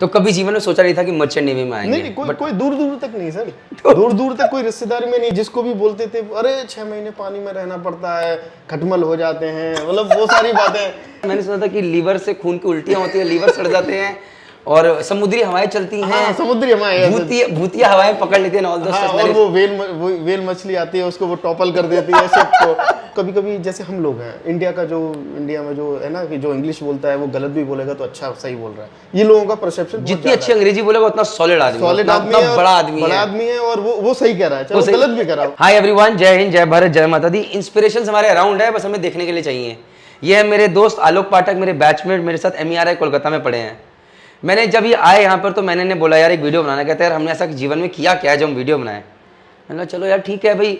तो कभी जीवन में सोचा नहीं था कि मर्चेंट नेवी में आएंगे? नहीं, कोई दूर दूर तक नहीं सर। दूर दूर तक कोई रिश्तेदारी में नहीं। जिसको भी बोलते थे अरे 6 महीने पानी में रहना पड़ता है, खटमल हो जाते हैं, मतलब वो सारी बातें। मैंने सुना था कि लीवर से खून की उल्टियां होती है, लीवर सड़ जाते हैं और समुद्री हवाएं चलती हैं। हाँ, समुद्री हवाएं, भूतिया हवाएं पकड़ लेती हैं ऑल दोस्त। हाँ, और वो वेल मछली आती है, उसको वो टॉपल कर देती है सबको। कभी कभी जैसे हम लोग हैं इंडिया में जो है ना कि जो इंग्लिश बोलता है वो गलत भी बोलेगा तो अच्छा सही बोल रहा है। ये लोगों का परसेप्शन जितनी अच्छी अंग्रेजी बोलेगा उतना सॉलिड आदमी है, बड़ा आदमी है और वो सही कह रहा है, चाहे वो गलत भी कह रहा है। हाय एवरीवन, जय हिंद, जय भारत, जय माता दी। इंस्पिरेशंस हमारे अराउंड है, बस हमें देखने के लिए चाहिए। ये है मेरे दोस्त आलोक पाठक, मेरे बैचमेट, मेरे साथ MERI कोलकाता में पढ़े हैं। मैंने जब ये आए यहाँ पर तो मैंने इन्हें बोला यार एक वीडियो बनाना। कहते हैं यार हमने ऐसा जीवन में किया क्या है जो हम वीडियो बनाएं। मैंने कहा चलो यार ठीक है भाई,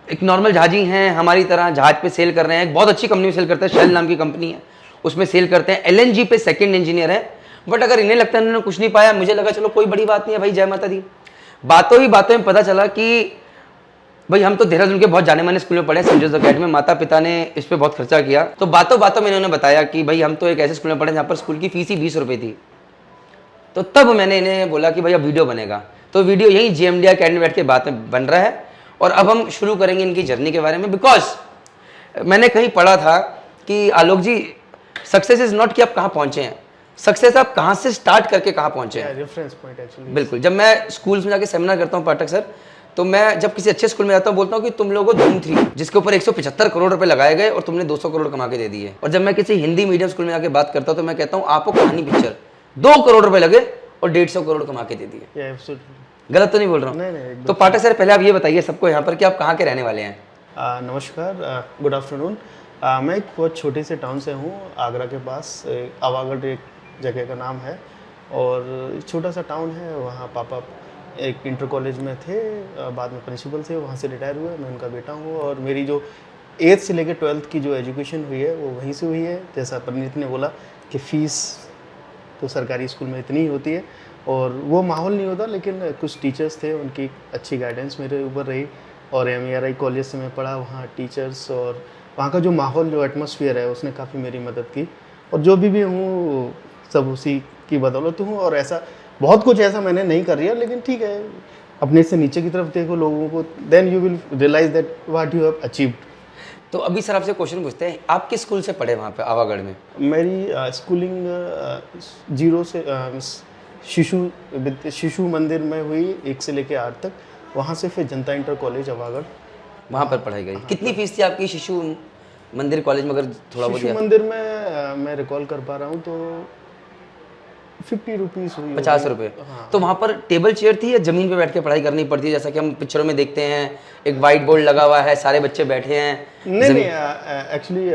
एक नॉर्मल जहाजी हैं हमारी तरह, जहाज पे सेल कर रहे हैं, एक बहुत अच्छी कंपनी में सेल करते हैं, शेल नाम की कंपनी है, उसमें सेल करते हैं। LNG पे सेकंड इंजीनियर है। बट अगर इन्हें लगता है इन्होंने कुछ नहीं पाया, मुझे लगा चलो कोई बड़ी बात नहीं है भाई, जय माता दी। बातों ही बातों में पता चला कि भाई हम तो देहरादून के बहुत जाने माने स्कूल में पढ़े, सेंट जोसेफ अकेडमी में। माता पिता ने इस पर बहुत खर्चा किया। तो बातों बातों में इन्होंने बताया कि भाई हम तो एक ऐसे स्कूल में पढ़े जहाँ पर स्कूल की फीस ही 20 रुपये थी। तो तब मैंने इन्हें बोला कि भैया वीडियो बनेगा। तो वीडियो यहीं GMD अकेडमी बैठ के बात में बन रहा है और अब हम शुरू करेंगे इनकी जर्नी के बारे में। बिकॉज मैंने कहीं पढ़ा था कि आलोक जी, सक्सेस इज नॉट कि आप कहाँ पहुंचे हैं, सक्सेस आप कहाँ से स्टार्ट करके कहाँ पहुंचे हैं। Reference point actually. बिल्कुल। जब मैं स्कूल्स में जाके सेमिनार करता हूँ पाठक सर, तो मैं जब किसी अच्छे स्कूल में जाता हूँ बोलता हूँ कि तुम लोगों को धूम थी जिसके ऊपर 175 करोड़ रुपए लगाए गए और तुमने 200 करोड़ कमा के दे दिए। और जब मैं किसी हिंदी मीडियम स्कूल में जाके बात करता हूँ तो मैं कहता हूँ आपको कहानी पिक्चर 2 करोड़ रुपए लगे और 150 करोड़ कमा के दे दिए। गलत तो नहीं बोल रहा हूँ? नहीं। तो पाठक सर पहले आप ये बताइए सबको यहाँ पर कि आप कहाँ के रहने वाले हैं। नमस्कार, गुड आफ्टरनून। मैं एक बहुत छोटे से टाउन से हूँ, आगरा के पास आवागढ़ एक जगह का नाम है। और छोटा सा टाउन है। वहाँ पापा एक इंटर कॉलेज में थे, बाद में प्रिंसिपल थे, वहाँ से रिटायर हुए। मैं उनका बेटा हूँ और मेरी जो 8th से लेकर 12th की जो एजुकेशन हुई है वो वहीं से हुई है। जैसा परनीत ने बोला कि फ़ीस तो सरकारी स्कूल में इतनी ही होती है और वो माहौल नहीं होता, लेकिन कुछ टीचर्स थे, उनकी अच्छी गाइडेंस मेरे ऊपर रही। और MERI कॉलेज से मैं पढ़ा, वहाँ टीचर्स और वहाँ का जो माहौल, जो एटमॉस्फेयर है, उसने काफ़ी मेरी मदद की। और जो भी हूँ सब उसी की बदौलत हूँ। और ऐसा बहुत कुछ ऐसा मैंने नहीं कर लिया, लेकिन ठीक है, अपने से नीचे की तरफ देखो लोगों को, then you will realise that what you have achieved. तो अभी सर आपसे क्वेश्चन पूछते हैं, आप किस स्कूल से पढ़े वहाँ पे आवागढ़ में? मेरी स्कूलिंग 0 से शिशु मंदिर में हुई 1 से लेकर 8 तक। वहाँ से फिर जनता इंटर कॉलेज आवागढ़, वहाँ पर पढ़ाई गई। कितनी फीस थी आपकी शिशु मंदिर कॉलेज में? अगर थोड़ा बहुत शिशु मंदिर में मैं रिकॉल कर पा रहा हूँ तो 50 रुपीज़ हुई, 50 रुपये। हाँ। तो वहाँ पर टेबल चेयर थी या जमीन पे बैठ के पढ़ाई करनी पड़ती है जैसा कि हम पिक्चरों में देखते हैं, एक वाइट बोर्ड लगा हुआ है, सारे बच्चे बैठे हैं? नहीं, एक्चुअली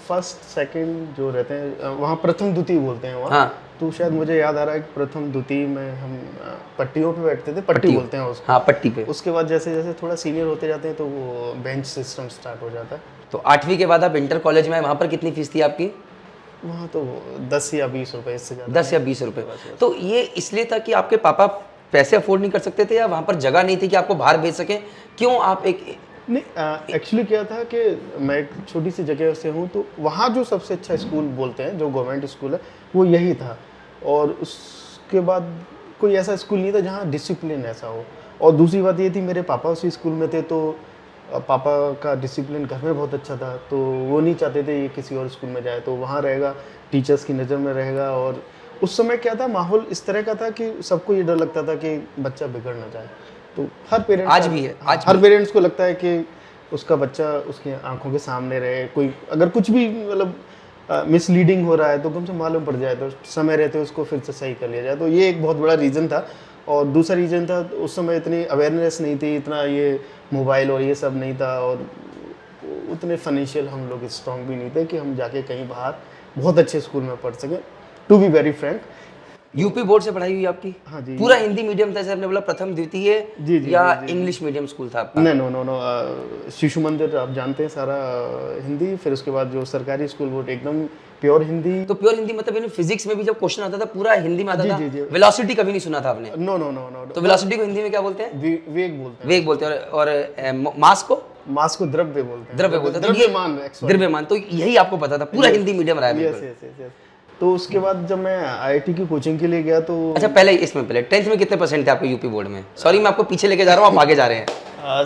फर्स्ट सेकंड जो रहते हैं वहाँ प्रथम द्वितीय बोलते हैं वहाँ। हाँ। तो शायद मुझे याद आ रहा है कि प्रथम द्वितीय में हम पट्टियों पे बैठते थे, पट्टी बोलते हैं उसको। हाँ, पट्टी पे। उसके बाद जैसे जैसे थोड़ा सीनियर होते जाते हैं तो वो बेंच सिस्टम स्टार्ट हो जाता है। तो 8वीं के बाद आप इंटर कॉलेज में, वहाँ पर कितनी फीस थी आपकी? वहाँ तो 10 या 20 रुपए, इससे ज़्यादा 10 या 20 रुपये। तो ये इसलिए था कि आपके पापा पैसे अफोर्ड नहीं कर सकते थे या वहाँ पर जगह नहीं थी कि आपको बाहर भेज सकें? क्यों आप एक नहीं, एक्चुअली क्या था कि मैं एक छोटी सी जगह से हूँ, तो वहाँ जो सबसे अच्छा स्कूल बोलते हैं, जो गवर्नमेंट स्कूल है, वो यही था। और उसके बाद कोई ऐसा स्कूल नहीं था जहाँ डिसिप्लिन ऐसा हो। और दूसरी बात ये थी, मेरे पापा उसी स्कूल में थे, तो पापा का डिसिप्लिन घर में बहुत अच्छा था, तो वो नहीं चाहते थे ये किसी और स्कूल में जाए, तो वहाँ रहेगा, टीचर्स की नज़र में रहेगा। और उस समय क्या था, माहौल इस तरह का था कि सबको ये डर लगता था कि बच्चा बिगड़ ना जाए। तो हर पेरेंट्स, आज भी है, आज हर पेरेंट्स को लगता है कि उसका बच्चा उसकी आंखों के सामने रहे। कोई अगर कुछ भी मतलब मिसलीडिंग हो रहा है तो कम से मालूम पड़ जाए, तो समय रहते उसको फिर से सही कर लिया जाए। तो ये एक बहुत बड़ा रीज़न था। और दूसरा रीज़न था, उस समय इतनी अवेयरनेस नहीं थी, इतना ये मोबाइल और ये सब नहीं था, और उतने फाइनेंशियल हम लोग स्ट्रॉन्ग भी नहीं थे कि हम जाके कहीं बाहर बहुत अच्छे स्कूल में पढ़ सकें। To be very frank, UP board से पढ़ाई हुई आपकी? हाँ जी। पूरा हिंदी मीडियम था जैसे आपने बोला, प्रथम द्वितीय या इंग्लिश मीडियम स्कूल था आपका? नो, शिशु मंदिर आप जानते हैं, सारा हिंदी। फिर उसके बाद जो सरकारी स्कूल वो एकदम प्योर हिंदी। तो प्योर हिंदी मतलब फिजिक्स में भी जब क्वेश्चन आता था पूरा हिंदी में आता था? वेलोसिटी कभी नहीं सुना था आपने? नो। तो वेलोसिटी को हिंदी में क्या बोलते हैं? वेग बोलते हैं। और मास को द्रव्य बोलते हैं। द्रव्यमान। तो यही आपको पता था, पूरा हिंदी मीडियम रहा है? यस। तो उसके बाद जब मैं आईआईटी की कोचिंग के लिए गया तो अच्छा पहले 10th में कितने परसेंट थे आपके यूपी बोर्ड में? सॉरी मैं आपको पीछे लेके जा रहा हूँ, आप आगे जा रहे हैं।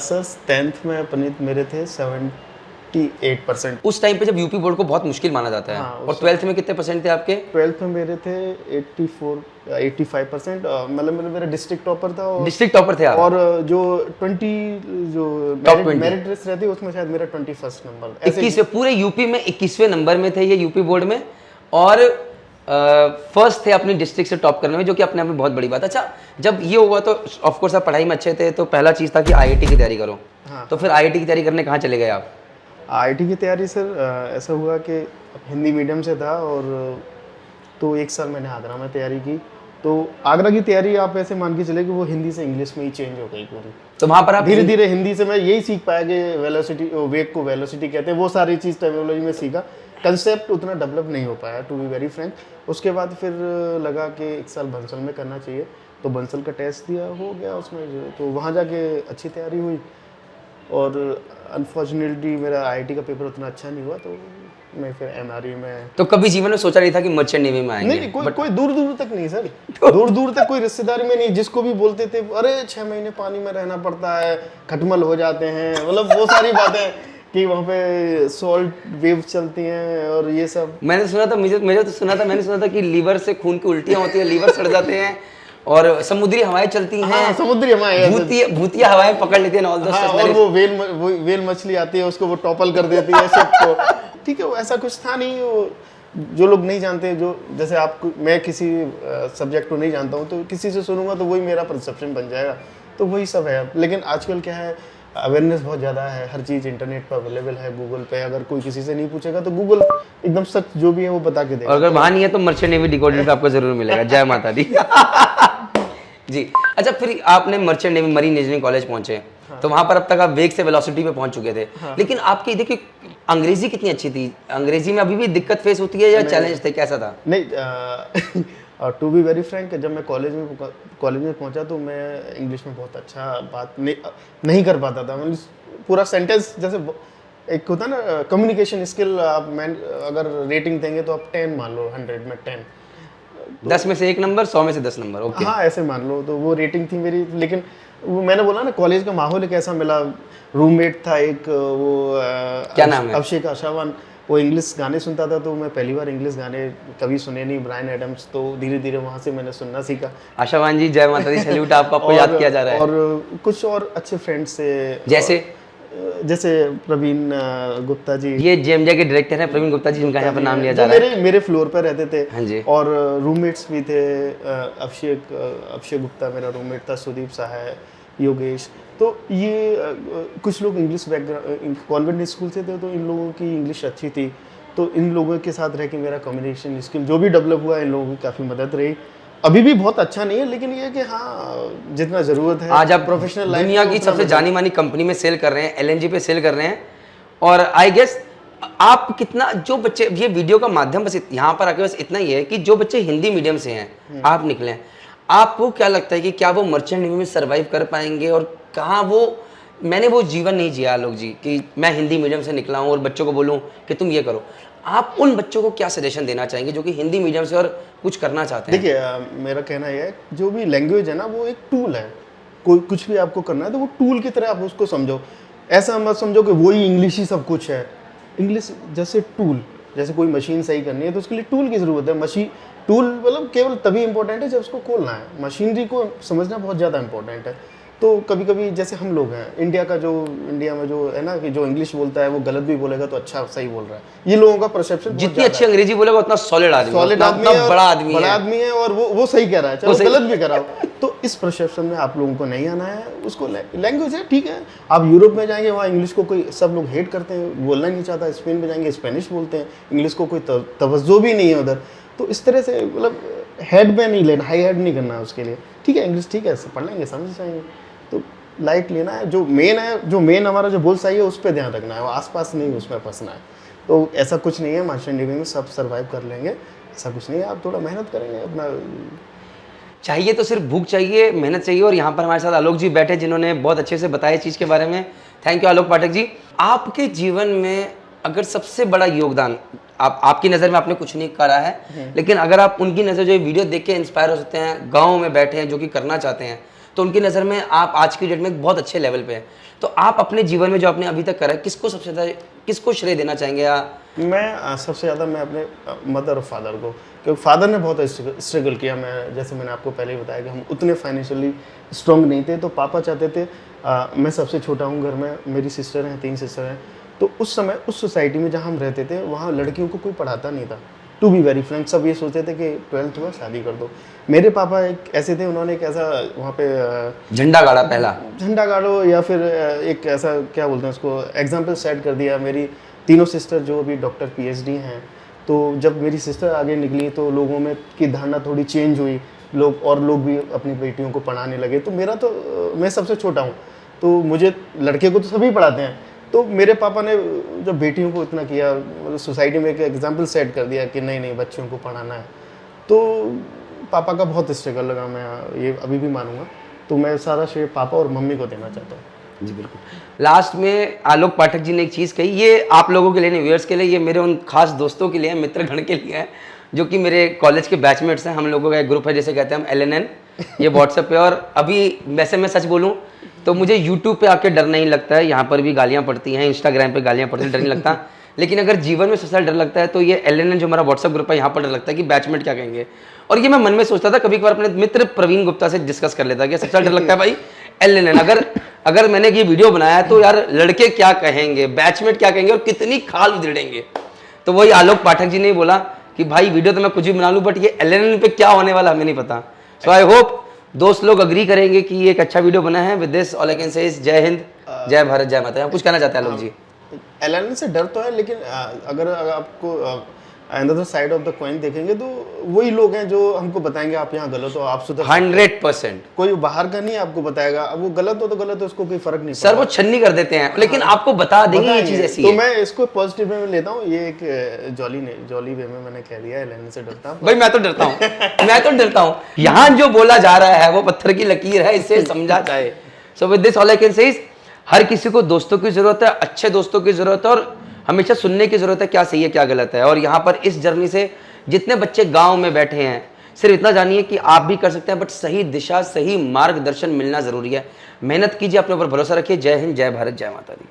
सर 10th में अपनीत मेरे थे 78%। उस टाइम पे जब यूपी बोर्ड को बहुत मुश्किल माना जाता है। हाँ, और 12th में कितने परसेंट थे आपके? 12th में मेरे थे 85%, मतलब मेरा डिस्ट्रिक्ट टॉपर था। और डिस्ट्रिक्ट टॉपर थे आप? और जो 20 जो Top 20 मेरिट लिस्ट रहती है उसमें शायद मेरा 21st नंबर। 21वें, पूरे यूपी में 21वें नंबर में थे ये यूपी बोर्ड में, और फर्स्ट थे अपनी डिस्ट्रिक्ट से टॉप करने में, जो कि अपने आप में बहुत बड़ी बात है। अच्छा जब ये हुआ तो ऑफ कोर्स आप पढ़ाई में अच्छे थे, तो पहला चीज़ था कि आईआईटी की तैयारी करो। हाँ। तो फिर आईआईटी की तैयारी करने कहाँ चले गए आप? आईआईटी की तैयारी सर ऐसा हुआ कि हिंदी मीडियम से था, और तो 1 साल मैंने आगरा में तैयारी की। तो आगरा की तैयारी आप ऐसे मान के चले कि वो हिंदी से इंग्लिश में ही चेंज हो गई पूरी। तो वहाँ पर आप धीरे धीरे हिंदी से मैं यही सीख पाया कि वेलोसिटी, वेग को वेलोसिटी कहते हैं, वो सारी चीज़ टर्मिनोलॉजी में सीखा। कंसेप्ट उतना डेवलप नहीं हो पाया, टू बी वेरी फ्रैंक। उसके बाद फिर लगा कि 1 साल बंसल में करना चाहिए, तो बंसल का टेस्ट दिया, हो गया उसमें जो, तो वहाँ जाके अच्छी तैयारी हुई। और अनफॉर्चुनेटली मेरा आईआईटी का पेपर उतना अच्छा नहीं हुआ, तो मैं फिर एमआरई में। तो कभी जीवन में सोचा नहीं था कि मर्चेंट नेवी में आएंगे? नहीं, कोई दूर दूर तक नहीं सर, दूर दूर तक कोई रिश्तेदारी में नहीं। जिसको भी बोलते थे अरे 6 महीने पानी में रहना पड़ता है, खटमल हो जाते हैं, मतलब वो सारी बातें कि वहाँ पे सॉल्ट वेव चलती हैं और ये सब। मैंने सुना था, मैंने सुना था कि लीवर से खून की उल्टियाँ होती हैं, लीवर सड़ जाते हैं, और समुद्री हवाएं चलती हैं। हाँ, समुद्री हवाएं, भूतिया हवाएं पकड़ लेती हैं ऑल दोस्त। हाँ, और वो वेल मछली आती है, उसको वो टॉपल कर देती है सबको। ठीक है, वो ऐसा कुछ था नहीं। वो जो लोग नहीं जानते, जो जैसे आप, मैं किसी सब्जेक्ट को नहीं जानता हूँ तो किसी से सुनूंगा तो वही मेरा परसेप्शन बन जाएगा, तो वही सब है। लेकिन आजकल क्या है, अवेयरनेस बहुत ज़्यादा है, हर चीज़ इंटरनेट पर अवेलेबल है, गूगल पे। अगर कोई किसी से नहीं पूछेगा तो गूगल एकदम सच जो भी है वो बता के देगा। और अगर वहाँ नहीं है तो मर्चेंट नेवी डिकोडेड पे आपको जरूर मिलेगा। जय माता दी। जी। अच्छा फिर आपने merchant navy marine engineering college पहुंचे। हाँ। तो वहाँ पर अब तक आप वेग से वेलोसिटी पे पहुंच चुके थे। हाँ। लेकिन आपकी देखिए अंग्रेजी कितनी अच्छी थी, अंग्रेजी में अभी भी दिक्कत फेस होती है या चैलेंज थे, कैसा था? नहीं, टू बी वेरी फ्रैंक, जब मैं कॉलेज में पहुंचा तो मैं इंग्लिश में बहुत अच्छा बात नहीं कर पाता था। मतलब पूरा सेंटेंस, जैसे एक होता है ना कम्युनिकेशन स्किल, आप अगर रेटिंग देंगे तो आप 10 मान लो, 100 में 10, 10 में से 1 नंबर, 100 में से 10 नंबर। ओके। हाँ, ऐसे मान लो, तो वो रेटिंग थी मेरी। लेकिन वो मैंने बोला ना, कॉलेज का माहौल एक ऐसा मिला। रूममेट था एक, वो क्या नाम है? अभिषेक आशावान। वो इंग्लिश गाने सुनता था, तो मैं पहली बार इंग्लिश गाने कभी सुने नहीं, ब्रायन एडम्स। तो धीरे धीरे वहाँ से मैंने सुनना सीखा। आशावान जी, जय माता दी, सैल्यूट आपको याद किया जा रहा है। और कुछ और अच्छे फ्रेंड्स से, जैसे प्रवीण गुप्ता जी, ये जेएमजे के डायरेक्टर हैं प्रवीण गुप्ता जी, जिनका यहाँ पर नाम लिया जा रहा है। मेरे फ्लोर पर रहते थे। हाँ जी। और रूममेट्स भी थे, अभिषेक गुप्ता मेरा रूममेट था, सुदीप सहाय, योगेश। तो ये कुछ लोग इंग्लिश बैकग्राउंड कॉन्वेंट स्कूल से थे, तो इन लोगों की इंग्लिश अच्छी थी। तो इन लोगों के साथ रह के मेरा कम्युनिकेशन स्किल जो भी डेवलप हुआ, इन लोगों की काफ़ी मदद रही। अभी भी बहुत अच्छा नहीं है, लेकिन ये है कि हाँ, जितना ज़रूरत है। आज आप प्रोफेशनल दुनिया की सबसे जानी मानी कंपनी में सेल कर रहे हैं, एलएनजी पे सेल कर रहे हैं। और आई गेस आप कितना, जो बच्चे, ये वीडियो का माध्यम बस यहाँ पर आके बस इतना ही है कि जो बच्चे हिंदी मीडियम से हैं, आप निकले हैं, आपको क्या लगता है कि क्या वो मर्चेंट नेवी में सर्वाइव कर पाएंगे? और कहाँ मैंने वो जीवन नहीं जिया लोग जी, कि मैं हिंदी मीडियम से निकला हूँ और बच्चों को बोलूँ कि तुम ये करो। आप उन बच्चों को क्या सजेशन देना चाहेंगे जो कि हिंदी मीडियम से और कुछ करना चाहते हैं? देखिए, मेरा कहना यह है, जो भी लैंग्वेज है ना, वो एक टूल है। कोई कुछ भी आपको करना है तो वो टूल की तरह आप उसको समझो। ऐसा मत समझो कि वही इंग्लिश ही सब कुछ है। इंग्लिश जैसे टूल, जैसे कोई मशीन सही करनी है तो उसके लिए टूल की ज़रूरत है। टूल मतलब केवल तभी इंपॉर्टेंट है जब उसको खोलना है। मशीनरी को समझना बहुत ज़्यादा इंपॉर्टेंट है। तो कभी कभी जैसे हम लोग हैं, इंडिया में जो है ना, कि जो इंग्लिश बोलता है वो गलत भी बोलेगा तो अच्छा सही बोल रहा है। ये लोगों का परसेप्शन, जितनी अच्छी अंग्रेजी बोलेगा उतना सॉलिड आदमी है, बड़ा आदमी है, और वो सही कह रहा है, चाहे गलत भी कर रहा हो। तो इस परसेप्शन में आप लोगों को नहीं आना है। उसको लैंग्वेज है, ठीक है। आप यूरोप में जाएंगे, वहाँ इंग्लिश को कोई, सब लोग हेट करते हैं, बोलना ही नहीं चाहता। स्पेन में जाएंगे, स्पेनिश बोलते हैं, इंग्लिश को कोई तवज्जो भी नहीं है उधर। तो इस तरह से मतलब हेड में नहीं लेना, हाई हेड नहीं करना उसके लिए। ठीक है, इंग्लिश ठीक है, पढ़ लेंगे, समझ जाएंगे, तो लाइट लेना है। जो मेन हमारा जो बुल सही है उस पर ध्यान रखना है, वो आसपास नहीं उसमें फंसना है। तो ऐसा कुछ नहीं है, मर्चेंट नेवी में सब सर्वाइव कर लेंगे, ऐसा कुछ नहीं है। आप थोड़ा मेहनत करेंगे, अपना चाहिए तो सिर्फ भूख चाहिए, मेहनत चाहिए। और यहाँ पर हमारे साथ आलोक जी बैठे, जिन्होंने बहुत अच्छे से बताया चीज़ के बारे में। थैंक यू आलोक पाठक जी। आपके जीवन में अगर सबसे बड़ा योगदान आपकी नज़र में आपने कुछ नहीं करा है, लेकिन अगर आप उनकी नज़र जो वीडियो देख के इंस्पायर हो सकते हैं, गाँव में बैठे हैं जो कि करना चाहते हैं, तो उनकी नज़र में आप आज की डेट में एक बहुत अच्छे लेवल पे हैं। तो आप अपने जीवन में जो आपने अभी तक करा है, किसको सबसे ज़्यादा किसको श्रेय देना चाहेंगे? या मैं सबसे ज़्यादा मैं अपने मदर और फादर को, क्योंकि फादर ने बहुत स्ट्रगल किया। मैं जैसे मैंने आपको पहले ही बताया कि हम उतने फाइनेंशियली स्ट्रॉन्ग नहीं थे, तो पापा चाहते थे मैं सबसे छोटा हूँ घर में, मेरी सिस्टर हैं, 3 सिस्टर हैं। तो उस समय उस सोसाइटी में जहाँ हम रहते थे वहाँ लड़कियों को कोई पढ़ाता नहीं था। टू बी वेरी फ्रेंक, सब ये सोचते थे कि 12th हुआ शादी कर दो। मेरे पापा एक ऐसे थे, उन्होंने एक ऐसा वहाँ पे झंडा गाड़ा, पहला झंडा गाड़ो या फिर एक ऐसा क्या बोलते हैं उसको, एग्जाम्पल सेट कर दिया। मेरी तीनों सिस्टर जो अभी डॉक्टर PhD हैं, तो जब मेरी सिस्टर आगे निकली तो लोगों में की धारणा थोड़ी चेंज हुई, लोग भी अपनी बेटियों को पढ़ाने लगे। तो मेरा तो मैं सबसे छोटा हूँ, तो मुझे लड़के को तो सभी पढ़ाते हैं, तो मेरे पापा ने जब बेटियों को इतना किया, मतलब सोसाइटी में एक एग्जाम्पल सेट कर दिया कि नहीं नहीं बच्चियों को पढ़ाना है, तो पापा का बहुत स्ट्रगल लगा, मैं ये अभी भी मानूंगा। तो मैं सारा श्रेय पापा और मम्मी को देना चाहता हूँ। जी बिल्कुल। लास्ट में आलोक पाठक जी ने एक चीज़ कही, ये आप लोगों के लिए नहीं, व्यूअर्स के लिए, ये मेरे उन खास दोस्तों के लिए, मित्रगण के लिए है जो कि मेरे कॉलेज के बैचमेट्स हैं। हम लोगों का एक ग्रुप है, जैसे कहते हैं हम LNN, ये व्हाट्सएप पे। और अभी वैसे मैं सच बोलूँ तो मुझे यूट्यूब पे आके डर नहीं लगता है, यहाँ पर भी गालियाँ पड़ती हैं, इंस्टाग्राम पे गालियाँ पड़ती हैं, डर नहीं लगता। लेकिन अगर जीवन में सबसे ज़्यादा डर लगता है तो ये LNN जो हमारा व्हाट्सएप ग्रुप है, यहाँ पर डर लगता है कि बैचमेट क्या कहेंगे। और ये मैं मन में सोचता था, कभी कभार अपने मित्र प्रवीण गुप्ता से डिस्कस कर लेता कि सबसे ज़्यादा डर लगता है भाई LNN। अगर मैंने ये वीडियो बनाया तो यार लड़के क्या कहेंगे, बैचमेट क्या कहेंगे और कितनी खाल उधेड़ेंगे। तो वही आलोक पाठक जी ने बोला कि भाई वीडियो तो मैं कुछ भी बना लूँ, बट ये LNN पे क्या होने वाला हमें नहीं पता। सो आई होप दोस्त लोग अग्री करेंगे कि ये एक अच्छा वीडियो बना है। With this all I can say is जय हिंद, जय भारत, जय माता। कुछ कहना चाहते हैं आलोक जी? LNN से डर तो है, लेकिन अगर आपको another side of the coin देखेंगे तो वही लोग हैं जो हमको बताएंगे आप यहाँ गलत हो, आप सुधर। 100%। कोई बाहर का नहीं आपको बताएगा, अब वो गलत हो तो गलत हो, उसको कोई फर्क नहीं सर वो छन्नी कर देते हैं, लेकिन आपको बता देंगे ये चीज ऐसी तो है। मैं इसको पॉजिटिव वे में लेता हूँ। ये एक जॉली वे में मैंने कह दिया LNN से डरता हूँ। भाई मैं तो डरता हूँ, मैं तो डरता हूँ। यहाँ जो बोला जा रहा है वो पत्थर की लकीर है, इससे समझा जाए। So with this all I can say is, हर किसी को दोस्तों की जरूरत है, अच्छे दोस्तों की जरूरत है, और हमेशा सुनने की जरूरत है क्या सही है क्या गलत है। और यहाँ पर इस जर्नी से जितने बच्चे गांव में बैठे हैं, सिर्फ इतना जानिए कि आप भी कर सकते हैं, बट सही दिशा, सही मार्गदर्शन मिलना जरूरी है। मेहनत कीजिए, अपने ऊपर भरोसा रखिए। जय हिंद, जय भारत, जय माता दी।